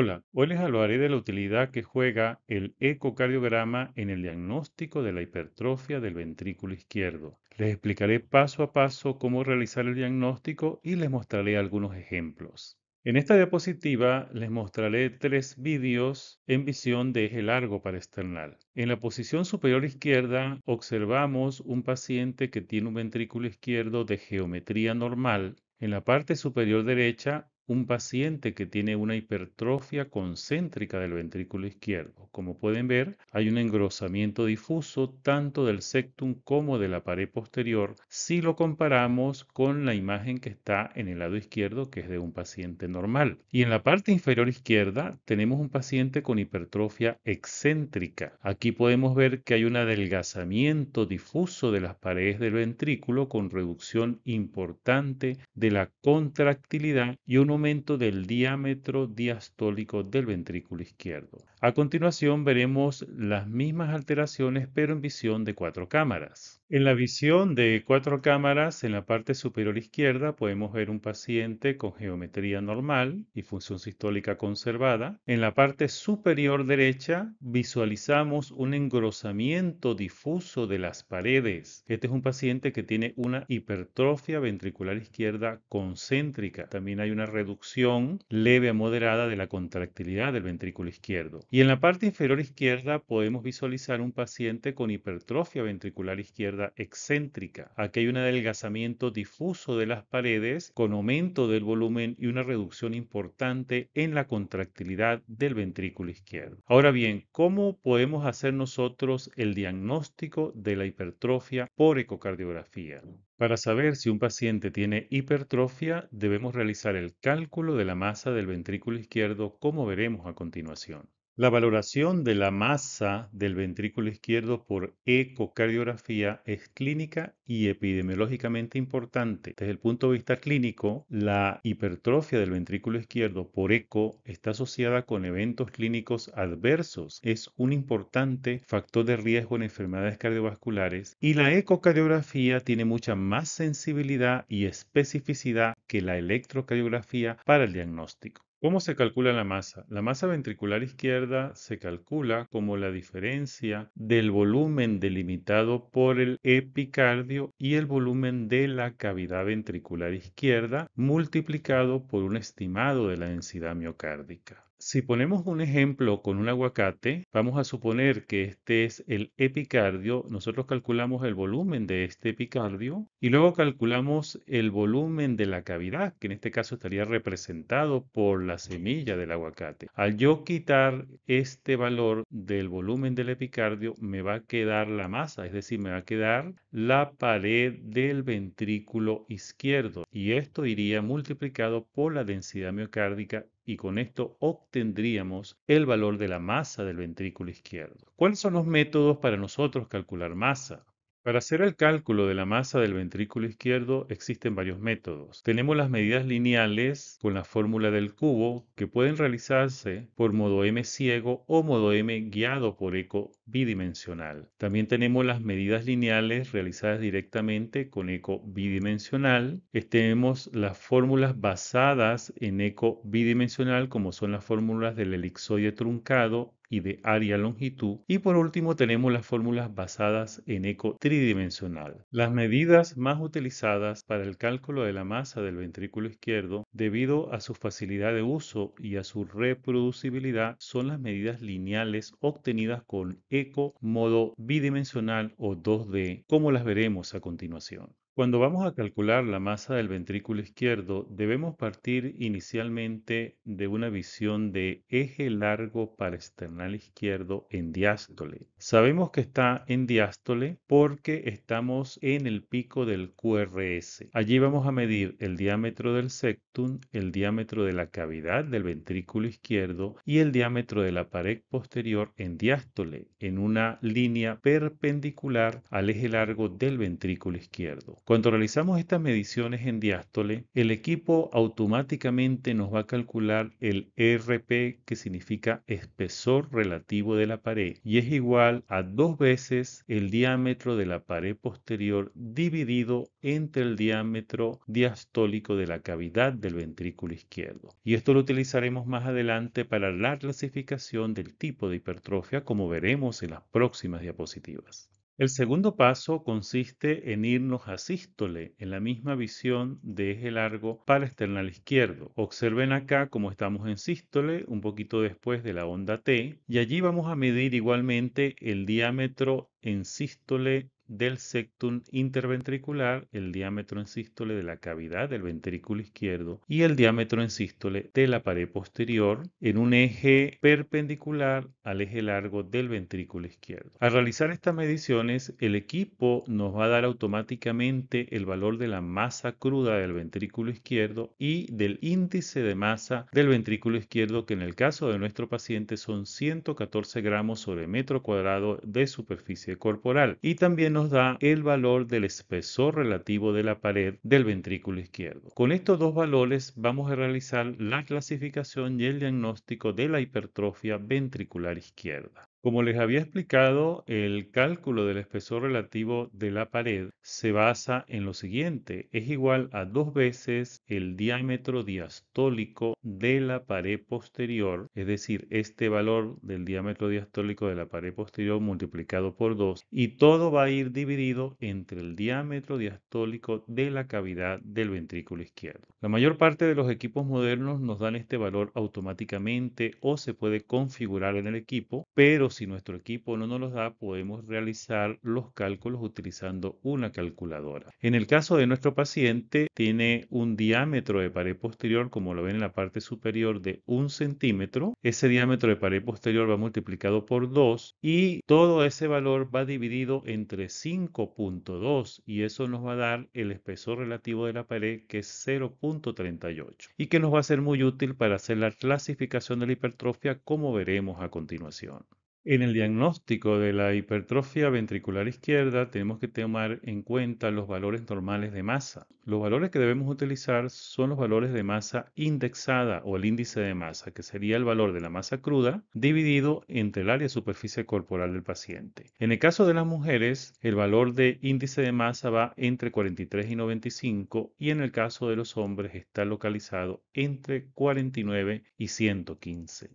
Hola, hoy les hablaré de la utilidad que juega el ecocardiograma en el diagnóstico de la hipertrofia del ventrículo izquierdo. Les explicaré paso a paso cómo realizar el diagnóstico y les mostraré algunos ejemplos. En esta diapositiva les mostraré tres vídeos en visión de eje largo para external. En la posición superior izquierda observamos un paciente que tiene un ventrículo izquierdo de geometría normal. En la parte superior derecha, un paciente que tiene una hipertrofia concéntrica del ventrículo izquierdo. Como pueden ver, hay un engrosamiento difuso tanto del septum como de la pared posterior si lo comparamos con la imagen que está en el lado izquierdo, que es de un paciente normal. Y en la parte inferior izquierda tenemos un paciente con hipertrofia excéntrica. Aquí podemos ver que hay un adelgazamiento difuso de las paredes del ventrículo con reducción importante de la contractilidad y un aumento del diámetro diastólico del ventrículo izquierdo. A continuación veremos las mismas alteraciones pero en visión de cuatro cámaras. En la visión de cuatro cámaras, en la parte superior izquierda podemos ver un paciente con geometría normal y función sistólica conservada. En la parte superior derecha visualizamos un engrosamiento difuso de las paredes. Este es un paciente que tiene una hipertrofia ventricular izquierda concéntrica. También hay una reducción leve a moderada de la contractilidad del ventrículo izquierdo. Y en la parte inferior izquierda podemos visualizar un paciente con hipertrofia ventricular izquierda excéntrica. Aquí hay un adelgazamiento difuso de las paredes con aumento del volumen y una reducción importante en la contractilidad del ventrículo izquierdo. Ahora bien, ¿cómo podemos hacer nosotros el diagnóstico de la hipertrofia por ecocardiografía? Para saber si un paciente tiene hipertrofia, debemos realizar el cálculo de la masa del ventrículo izquierdo, como veremos a continuación. La valoración de la masa del ventrículo izquierdo por ecocardiografía es clínica y epidemiológicamente importante. Desde el punto de vista clínico, la hipertrofia del ventrículo izquierdo por eco está asociada con eventos clínicos adversos. Es un importante factor de riesgo en enfermedades cardiovasculares y la ecocardiografía tiene mucha más sensibilidad y especificidad que la electrocardiografía para el diagnóstico. ¿Cómo se calcula la masa? La masa ventricular izquierda se calcula como la diferencia del volumen delimitado por el epicardio y el volumen de la cavidad ventricular izquierda multiplicado por un estimado de la densidad miocárdica. Si ponemos un ejemplo con un aguacate, vamos a suponer que este es el epicardio. Nosotros calculamos el volumen de este epicardio y luego calculamos el volumen de la cavidad, que en este caso estaría representado por la semilla del aguacate. Al yo quitar este valor del volumen del epicardio, me va a quedar la masa, es decir, me va a quedar la pared del ventrículo izquierdo. Y esto iría multiplicado por la densidad miocárdica y con esto obtendríamos el valor de la masa del ventrículo izquierdo. ¿Cuáles son los métodos para nosotros calcular masa? Para hacer el cálculo de la masa del ventrículo izquierdo existen varios métodos. Tenemos las medidas lineales con la fórmula del cubo que pueden realizarse por modo M ciego o modo M guiado por eco bidimensional. También tenemos las medidas lineales realizadas directamente con eco bidimensional. Tenemos las fórmulas basadas en eco bidimensional como son las fórmulas del elipsoide truncado y de área longitud. Y por último tenemos las fórmulas basadas en eco tridimensional. Las medidas más utilizadas para el cálculo de la masa del ventrículo izquierdo, debido a su facilidad de uso y a su reproducibilidad, son las medidas lineales obtenidas con eco modo bidimensional o 2D, como las veremos a continuación. Cuando vamos a calcular la masa del ventrículo izquierdo, debemos partir inicialmente de una visión de eje largo parasternal izquierdo en diástole. Sabemos que está en diástole porque estamos en el pico del QRS. Allí vamos a medir el diámetro del septum, el diámetro de la cavidad del ventrículo izquierdo y el diámetro de la pared posterior en diástole, en una línea perpendicular al eje largo del ventrículo izquierdo. Cuando realizamos estas mediciones en diástole, el equipo automáticamente nos va a calcular el ERP, que significa espesor relativo de la pared, y es igual a 2 veces el diámetro de la pared posterior dividido entre el diámetro diastólico de la cavidad del ventrículo izquierdo. Y esto lo utilizaremos más adelante para la clasificación del tipo de hipertrofia, como veremos en las próximas diapositivas. El segundo paso consiste en irnos a sístole, en la misma visión de eje largo para external izquierdo. Observen acá cómo estamos en sístole, un poquito después de la onda T, y allí vamos a medir igualmente el diámetro en sístole del septum interventricular, el diámetro en sístole de la cavidad del ventrículo izquierdo y el diámetro en sístole de la pared posterior en un eje perpendicular al eje largo del ventrículo izquierdo. Al realizar estas mediciones, el equipo nos va a dar automáticamente el valor de la masa cruda del ventrículo izquierdo y del índice de masa del ventrículo izquierdo, que en el caso de nuestro paciente son 114 gramos sobre metro cuadrado de superficie corporal, y también nos da el valor del espesor relativo de la pared del ventrículo izquierdo. Con estos dos valores vamos a realizar la clasificación y el diagnóstico de la hipertrofia ventricular izquierda. Como les había explicado, el cálculo del espesor relativo de la pared se basa en lo siguiente: es igual a 2 veces el diámetro diastólico de la pared posterior, es decir, este valor del diámetro diastólico de la pared posterior multiplicado por 2, y todo va a ir dividido entre el diámetro diastólico de la cavidad del ventrículo izquierdo. La mayor parte de los equipos modernos nos dan este valor automáticamente o se puede configurar en el equipo, pero si nuestro equipo no nos los da, podemos realizar los cálculos utilizando una calculadora. En el caso de nuestro paciente, tiene un diámetro de pared posterior, como lo ven en la parte superior, de 1 centímetro. Ese diámetro de pared posterior va multiplicado por 2 y todo ese valor va dividido entre 5.2, y eso nos va a dar el espesor relativo de la pared, que es 0.38, y que nos va a ser muy útil para hacer la clasificación de la hipertrofia, como veremos a continuación. En el diagnóstico de la hipertrofia ventricular izquierda tenemos que tomar en cuenta los valores normales de masa. Los valores que debemos utilizar son los valores de masa indexada o el índice de masa, que sería el valor de la masa cruda dividido entre el área de superficie corporal del paciente. En el caso de las mujeres, el valor de índice de masa va entre 43 y 95, y en el caso de los hombres está localizado entre 49 y 115.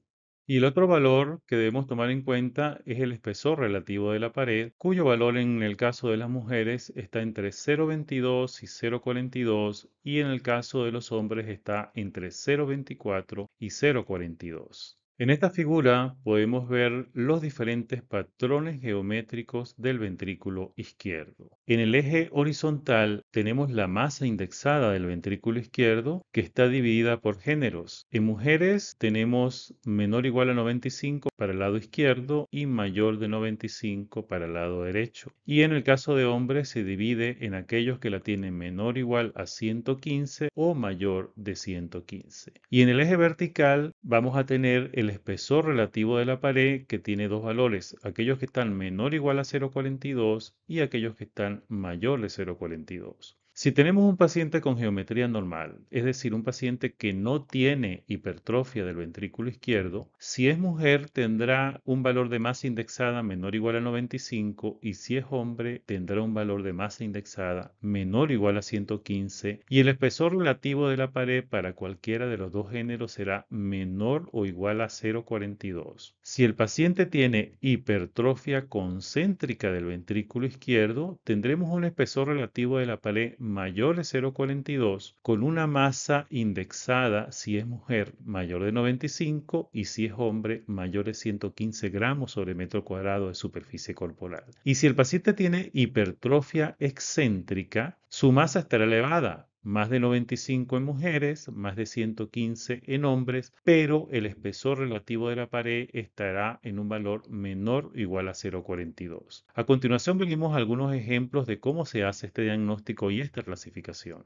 Y el otro valor que debemos tomar en cuenta es el espesor relativo de la pared, cuyo valor en el caso de las mujeres está entre 0,22 y 0,42, y en el caso de los hombres está entre 0,24 y 0,42. En esta figura podemos ver los diferentes patrones geométricos del ventrículo izquierdo. En el eje horizontal tenemos la masa indexada del ventrículo izquierdo, que está dividida por géneros. En mujeres tenemos menor o igual a 95 para el lado izquierdo y mayor de 95 para el lado derecho. Y en el caso de hombres se divide en aquellos que la tienen menor o igual a 115 o mayor de 115. Y en el eje vertical vamos a tener el espesor relativo de la pared, que tiene dos valores: aquellos que están menor o igual a 0,42 y aquellos que están mayor de 0,42. Si tenemos un paciente con geometría normal, es decir, un paciente que no tiene hipertrofia del ventrículo izquierdo, si es mujer tendrá un valor de masa indexada menor o igual a 95, y si es hombre tendrá un valor de masa indexada menor o igual a 115, y el espesor relativo de la pared para cualquiera de los dos géneros será menor o igual a 0,42. Si el paciente tiene hipertrofia concéntrica del ventrículo izquierdo, tendremos un espesor relativo de la pared mayor de 0,42, con una masa indexada, si es mujer, mayor de 95, y si es hombre, mayor de 115 gramos sobre metro cuadrado de superficie corporal. Y si el paciente tiene hipertrofia excéntrica, su masa estará elevada, más de 95 en mujeres, más de 115 en hombres, pero el espesor relativo de la pared estará en un valor menor o igual a 0,42. A continuación veremos algunos ejemplos de cómo se hace este diagnóstico y esta clasificación.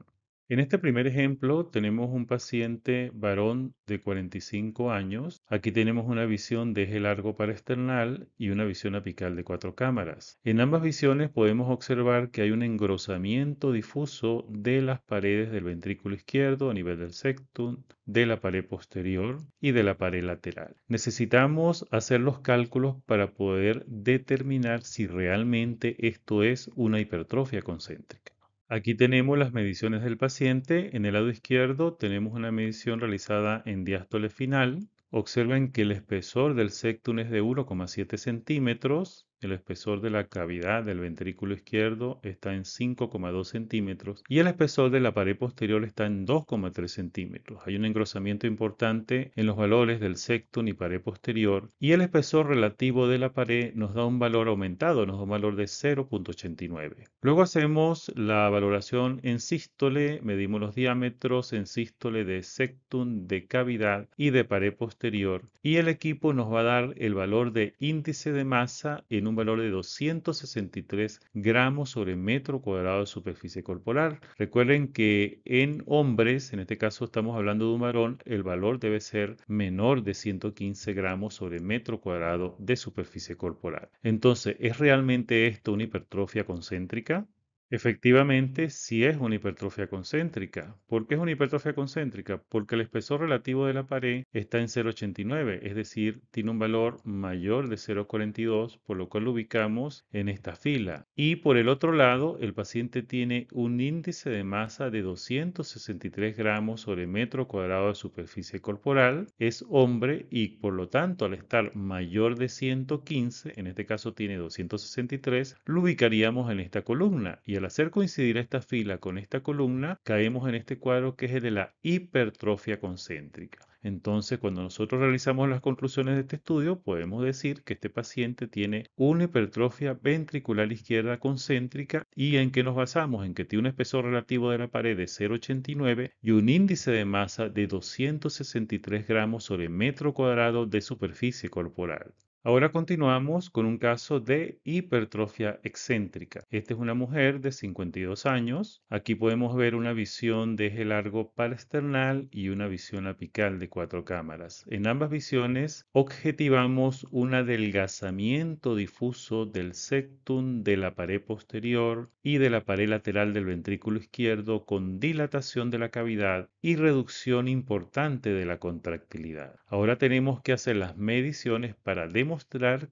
En este primer ejemplo tenemos un paciente varón de 45 años. Aquí tenemos una visión de eje largo parasternal y una visión apical de 4 cámaras. En ambas visiones podemos observar que hay un engrosamiento difuso de las paredes del ventrículo izquierdo a nivel del septum, de la pared posterior y de la pared lateral. Necesitamos hacer los cálculos para poder determinar si realmente esto es una hipertrofia concéntrica. Aquí tenemos las mediciones del paciente. En el lado izquierdo tenemos una medición realizada en diástole final. Observen que el espesor del septum es de 1,7 centímetros. El espesor de la cavidad del ventrículo izquierdo está en 5,2 centímetros y el espesor de la pared posterior está en 2,3 centímetros. Hay un engrosamiento importante en los valores del septum y pared posterior y el espesor relativo de la pared nos da un valor aumentado, nos da un valor de 0,89. Luego hacemos la valoración en sístole, medimos los diámetros en sístole de septum, de cavidad y de pared posterior y el equipo nos va a dar el valor de índice de masa en un valor de 263 gramos sobre metro cuadrado de superficie corporal. Recuerden que en hombres, en este caso estamos hablando de un varón, el valor debe ser menor de 115 gramos sobre metro cuadrado de superficie corporal. Entonces, ¿es realmente esto una hipertrofia concéntrica? Efectivamente, sí es una hipertrofia concéntrica. ¿Por qué es una hipertrofia concéntrica? Porque el espesor relativo de la pared está en 0,89, es decir, tiene un valor mayor de 0,42, por lo cual lo ubicamos en esta fila. Y por el otro lado, el paciente tiene un índice de masa de 263 gramos sobre metro cuadrado de superficie corporal, es hombre y por lo tanto al estar mayor de 115, en este caso tiene 263, lo ubicaríamos en esta columna y al hacer coincidir esta fila con esta columna, caemos en este cuadro que es el de la hipertrofia concéntrica. Entonces, cuando nosotros realizamos las conclusiones de este estudio, podemos decir que este paciente tiene una hipertrofia ventricular izquierda concéntrica. ¿Y en qué nos basamos? En que tiene un espesor relativo de la pared de 0,89 y un índice de masa de 263 gramos sobre metro cuadrado de superficie corporal. Ahora continuamos con un caso de hipertrofia excéntrica. Esta es una mujer de 52 años. Aquí podemos ver una visión de eje largo parasternal y una visión apical de 4 cámaras. En ambas visiones objetivamos un adelgazamiento difuso del septum, de la pared posterior y de la pared lateral del ventrículo izquierdo con dilatación de la cavidad y reducción importante de la contractilidad. Ahora tenemos que hacer las mediciones para demostrar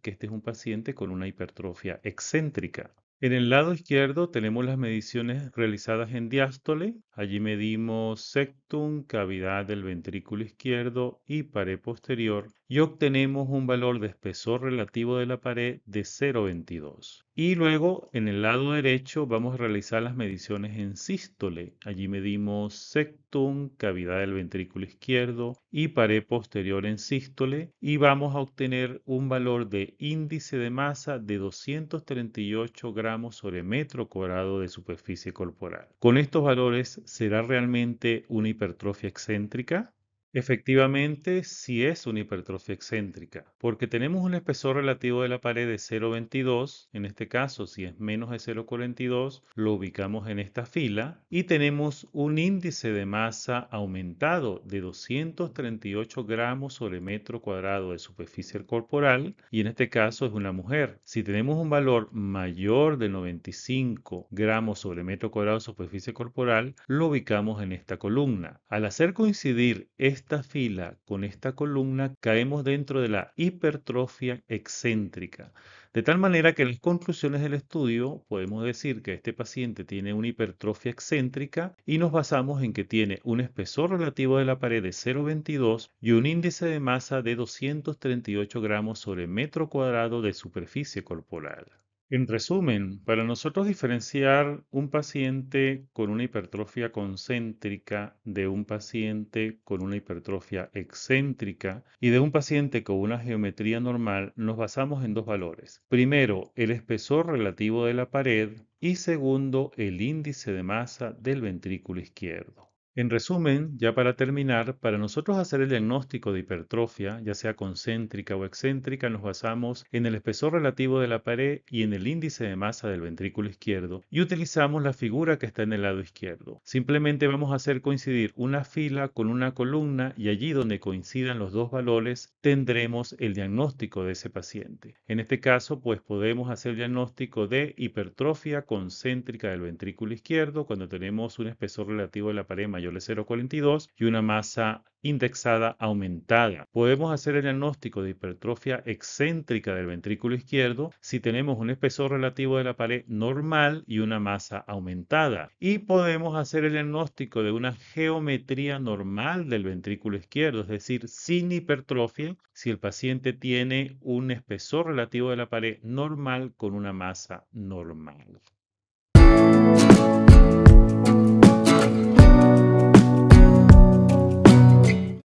que este es un paciente con una hipertrofia excéntrica. En el lado izquierdo tenemos las mediciones realizadas en diástole. Allí medimos septum, cavidad del ventrículo izquierdo y pared posterior y obtenemos un valor de espesor relativo de la pared de 0,22. Y luego en el lado derecho vamos a realizar las mediciones en sístole. Allí medimos septum, cavidad del ventrículo izquierdo y pared posterior en sístole y vamos a obtener un valor de índice de masa de 238 gramos sobre metro cuadrado de superficie corporal. Con estos valores, ¿será realmente una hipertrofia excéntrica? Efectivamente, sí es una hipertrofia excéntrica, porque tenemos un espesor relativo de la pared de 0,22, en este caso, si es menos de 0,42, lo ubicamos en esta fila, y tenemos un índice de masa aumentado de 238 gramos sobre metro cuadrado de superficie corporal, y en este caso es una mujer. Si tenemos un valor mayor de 95 gramos sobre metro cuadrado de superficie corporal, lo ubicamos en esta columna. Al hacer coincidir esta fila con esta columna, caemos dentro de la hipertrofia excéntrica. De tal manera que en las conclusiones del estudio podemos decir que este paciente tiene una hipertrofia excéntrica y nos basamos en que tiene un espesor relativo de la pared de 0,22 y un índice de masa de 238 gramos sobre metro cuadrado de superficie corporal. En resumen, para nosotros diferenciar un paciente con una hipertrofia concéntrica de un paciente con una hipertrofia excéntrica y de un paciente con una geometría normal, nos basamos en dos valores. Primero, el espesor relativo de la pared y segundo, el índice de masa del ventrículo izquierdo. En resumen, ya para terminar, para nosotros hacer el diagnóstico de hipertrofia, ya sea concéntrica o excéntrica, nos basamos en el espesor relativo de la pared y en el índice de masa del ventrículo izquierdo y utilizamos la figura que está en el lado izquierdo. Simplemente vamos a hacer coincidir una fila con una columna y allí donde coincidan los dos valores tendremos el diagnóstico de ese paciente. En este caso, pues podemos hacer el diagnóstico de hipertrofia concéntrica del ventrículo izquierdo cuando tenemos un espesor relativo de la pared mayor de 0,42 y una masa indexada aumentada. Podemos hacer el diagnóstico de hipertrofia excéntrica del ventrículo izquierdo si tenemos un espesor relativo de la pared normal y una masa aumentada. Y podemos hacer el diagnóstico de una geometría normal del ventrículo izquierdo, es decir, sin hipertrofia, si el paciente tiene un espesor relativo de la pared normal con una masa normal.